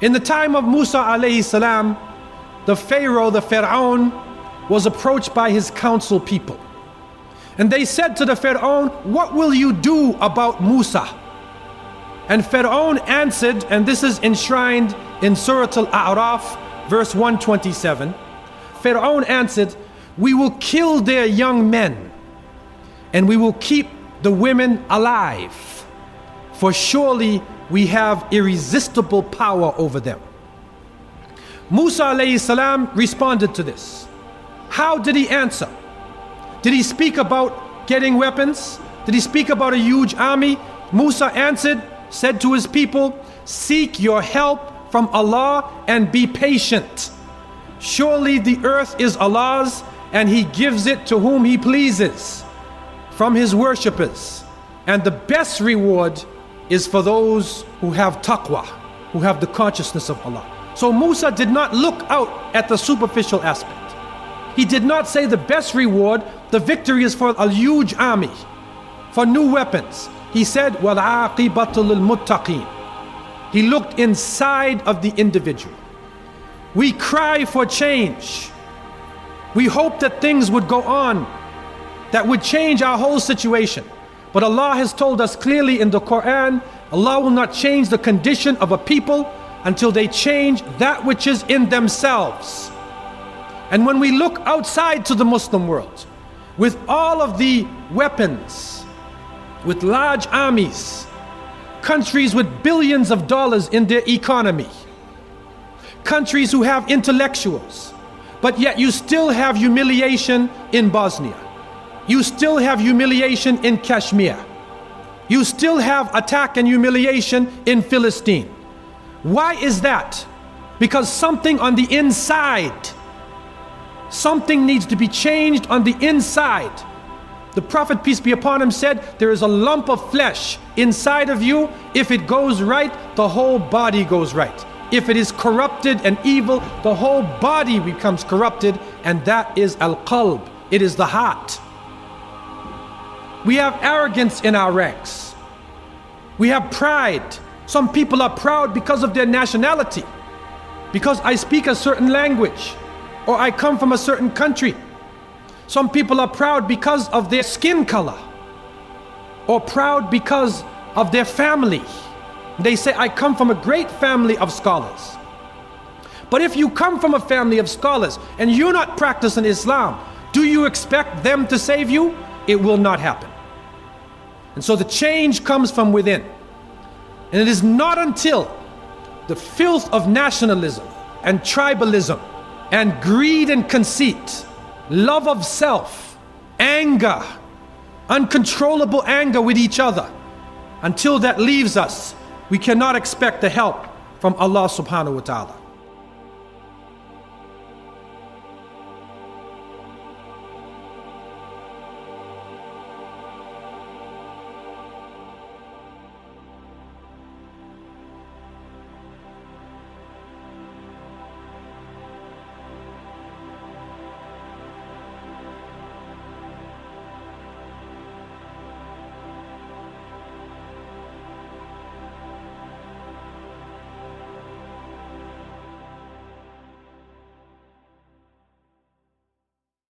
In the time of Musa alayhi salam, the Pharaoh, the Fir'aun, was approached by his council people. And they said to the Fir'aun, what will you do about Musa? And Fir'aun answered, and this is enshrined in Surah Al-A'raf, verse 127. Fir'aun answered, we will kill their young men, and we will keep the women alive, for surely we have irresistible power over them. Musa alayhi salam responded to this. How did he answer? Did he speak about getting weapons? Did he speak about a huge army? Musa answered, said to his people, seek your help from Allah and be patient. Surely the earth is Allah's, and He gives it to whom He pleases from His worshippers. And the best reward is for those who have taqwa, who have the consciousness of Allah. So Musa did not look out at the superficial aspect. He did not say the best reward, the victory is for a huge army, for new weapons. He said, وَالْعَاقِبَةُ لِلْمُتَّقِينَ. He looked inside of the individual. We cry for change. We hope that things would go on that would change our whole situation. But Allah has told us clearly in the Quran, Allah will not change the condition of a people until they change that which is in themselves. And when we look outside to the Muslim world, with all of the weapons, with large armies, countries with billions of dollars in their economy, countries who have intellectuals, but yet you still have humiliation in Bosnia. You still have humiliation in Kashmir. You still have attack and humiliation in Philistine. Why is that? Because something on the inside, something needs to be changed on the inside. The Prophet, peace be upon him, said, there is a lump of flesh inside of you. If it goes right, the whole body goes right. If it is corrupted and evil, the whole body becomes corrupted, and that is al-qalb. It is the heart. We have arrogance in our ranks. We have pride. Some people are proud because of their nationality, because I speak a certain language, or I come from a certain country. Some people are proud because of their skin color, or proud because of their family. They say, I come from a great family of scholars. But if you come from a family of scholars and you're not practicing Islam, do you expect them to save you? It will not happen. And so the change comes from within. And it is not until the filth of nationalism and tribalism and greed and conceit, love of self, anger, uncontrollable anger with each other, until that leaves us, we cannot expect the help from Allah subhanahu wa ta'ala.